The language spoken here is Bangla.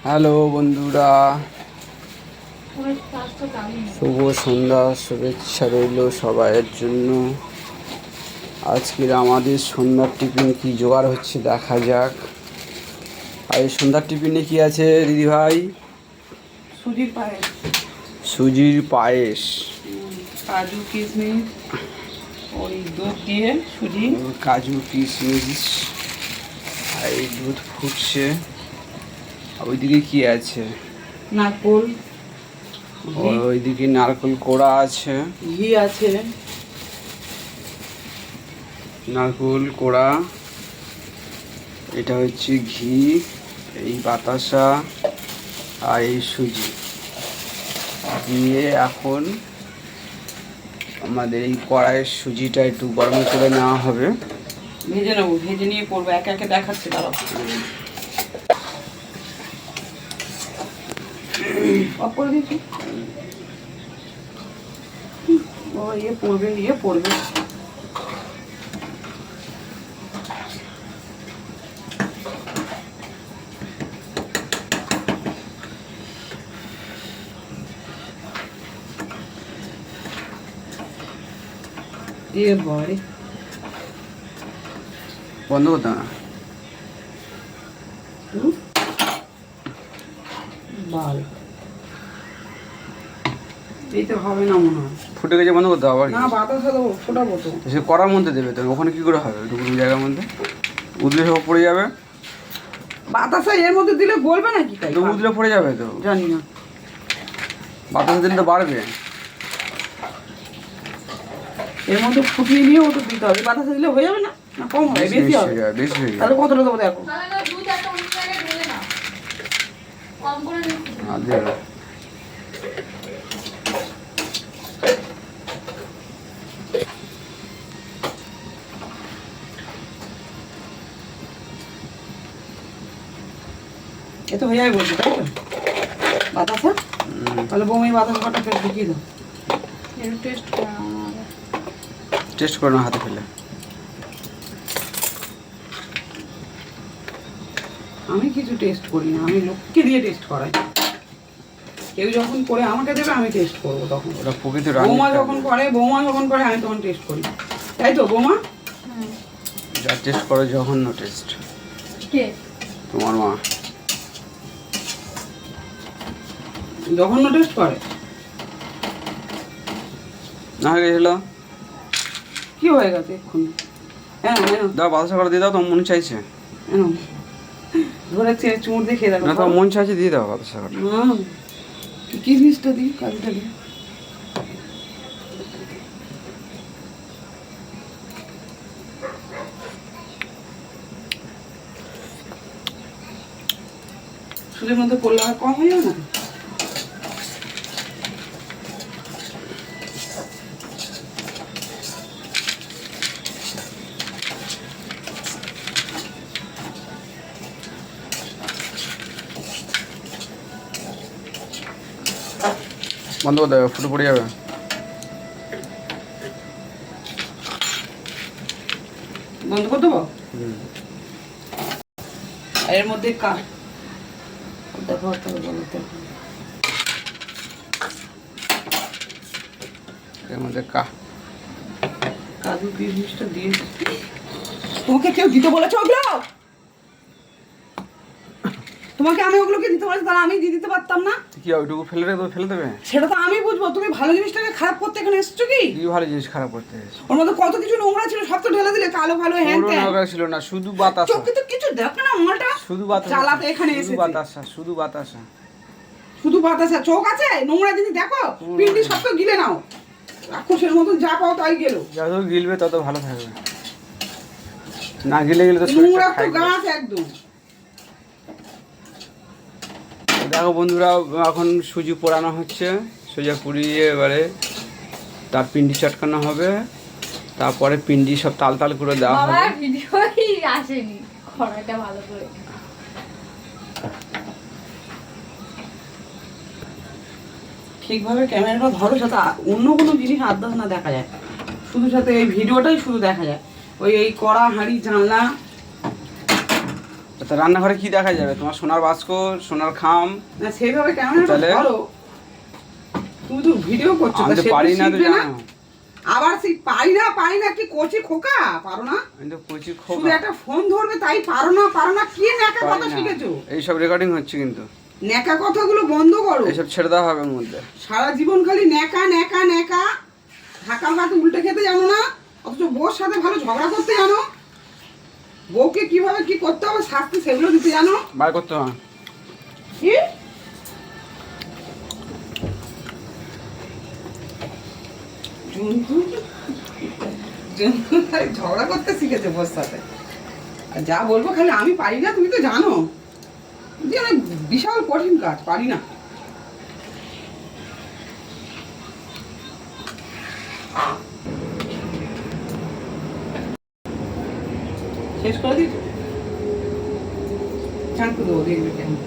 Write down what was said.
হ্যালো বন্ধুরা, শুভ সন্ধ্যা, শুভেচ্ছা রইল সবাইয়ের জন্য। আজকের আমাদের সন্ধ্যার টিফিন কি জোগাড় হচ্ছে দেখা যাক। আর এই সন্ধ্যার টিফিনে কি আছে দিদি ভাই? সুজির পায়েস, সুজির পায়েস, কাজু কিশমিশ, ওই দুধ দিয়ে সুজি, কাজু কিশমিশ, আর এই দুধ ফুটছে। ওইদিকে কি আছে? নারকোল, ওইদিকে নারকেল কোড়া আছে, ঘি আছে, নারকেল কোড়া, এটা হচ্ছে ঘি, এই বাতাসা আর এই সুজি দিয়ে এখন আমাদের এই কড়াইয়ের সুজিটা একটু গরম করে নেওয়া হবে। ভেজে নেবো, ভেজে নিয়ে করবো, একে একে দেখাচ্ছি দাঁড়াও। অফ করে দিচ্ছি। ও ইয়ে পড়বে। ইয়ে বড়ে বন্ধ করতে না, বাল এই তো হবে না মনে হয়। ফুটে গেছে, বন্ধ করতে হবে আবার? না, বাতাসা দেবো, ফোটাবো তো। সে কড়ার মধ্যে দেবে তো, ওখানে কি করে হবে? একটু জায়গার মধ্যে উদলে সব পড়ে যাবে। বাতাসা এর মধ্যে দিলে গলবে নাকি? তাই তো উদলে পড়ে যাবে তো, জানি না। বাতাসা দিলে তো বাড়বে। এর মধ্যে ফুটিয়ে নিয়ে ওটা দিতে হবে। বাতাসা দিলে হয়ে যাবে না? না কম হবে, বেশি হবে? বেশি হয়ে তাহলে যাবে। কতটা দেবো দেখো। আর দেবে। এ তো হয়ে যাবে বলছি, তাই তো? বাতাসা তাহলে বৌমি বাতাসা কটা ফের ঢুকিয়ে দাও। টেস্ট করে না হাতে ফেলে। আমি কিছু টেস্ট করি না, আমি লোককে দিয়ে টেস্ট করাই। কেউ যখন করে আমাকে দেবে আমি টেস্ট করবো তখন। ওটা প্রকৃত বৌমা যখন করে আমি তখন টেস্ট করি, তাই তো বৌমা? যা টেস্ট করে জঘন্য টেস্ট। তোমার মা জঘন্য টেস্ট করে। না হয়ে গেছিল। কি হয়ে গেছে এক্ষুনি? হ্যাঁ হ্যাঁ, দাও বাতাসা করে দিয়ে দাও, তোমার মন চাইছে। ধরে চুমুর দিয়ে খেয়ে দেখো। না, তোমার মন চাইছে দিয়ে দাও বাতাসা করে। কিশমিশটা দিই, কাজুটা দিই। সুদের মধ্যে করলে আর কম হয়ে যাবে না? বন্ধ করে দেবে, ফুটে পড়ে যাবে। বন্ধ করে দেবো। এর মধ্যে দেখো, এর মধ্যে কাজু কিশমিশটা দিয়ে। তোমাকে কেউ দিতে বলেছে ওগুলো? তোমাকে আমি ওগুলোকে দিতে বলেছি, তাহলে আমি দিয়ে দিতে পারতাম না? কি ওইটুকু ফেলে দেবে, ফেলে দেবে? সেটা তো আমি বুঝবো। তুমি ভালো জিনিসটাকে খারাপ করতে এখানে এসছো কি? কি ভালো জিনিস খারাপ করতে এসেছে? ওর মধ্যে কত কিছু নোংরা ছিল, সব তো ঢেলে দিলে। কালো কালো হ্যান পুরো ত্যান। নোংরা ছিল না, শুধু বাতাসা। চোখে তো কিছু দেখো না, মালটা শুধু বাতাসা, চালাতে এখানে শুধু এসেছে। বাতাসা, শুধু বাতাসা। শুধু বাতাসা, চোখ আছে? নোংরা জিনিস দেখো, পিন্ডি সব তো গিলে নাও। রাক্ষসের মতন যা পাও তাই গেল। যত গিলবে তত ভালো থাকবে, না গিলে গেলে তো নোংরা শরীরটা তো খাই। গাছ একদম। দেখো বন্ধুরা, এখন সুজি পোড়ানো হচ্ছে। সুজি পুড়িয়ে এবারে তার পিন্ডি চটকানো হবে, তারপরে পিন্ডি সব তাল তাল করে দেওয়া হবে। ভিডিওই আসেনি, কড়াইটা ভালো করে। ঠিকভাবে ক্যামেরাটা ধরো, সাথে অন্য কোনো জিনিস আদাস না দেখা যায়, শুধু সাথে এই ভিডিওটাই শুধু দেখা যায়। ওই এই কড়া হাঁড়ি জানলা তা রান্নাঘরে কি দেখা যাবে? তোমার সোনার বাস্ক, সোনার খাম। না সেইভাবে ক্যামেরাটা তাহলে? ধরো, তুমি তো ভিডিও করছো, আমি তা তো সেগুলো পারি না, তো শিখবে না। জানো। আবার সেই পারি না কি করছি খোকা, পারো না? আমি তো কচি শুধু খোকা, একটা ফোন ধরবে তাই পারো না কি ন্যাকা কথা পারি না। শিখেছো? এইসব রেকর্ডিং হচ্ছে কিন্তু, ন্যাকা কথাগুলো বন্ধ করো। এইসব ছেড়ে দেওয়া হবে ওর মধ্যে। সারা জীবন খালি ন্যাকা ন্যাকা ন্যাকা, ঢাকার ভাত উল্টে খেতে জানো না, অথচ বউর সাথে ভালো ঝগড়া করতে জানো, বউকে কিভাবে কি করতে হবে শাস্তি সেগুলো দিতে জানো। বার করতে হবে। কি জন্তু জন্তু খালি ঝগড়া করতে শিখেছে বউর সাথে। আর যা বলবো খালি আমি পারি না, তুমি তো জানো যে অনেক বিশাল কঠিন কাজ, পারি না। শেষ করে দিই, চান করে দেবো, দেখবে কেমন।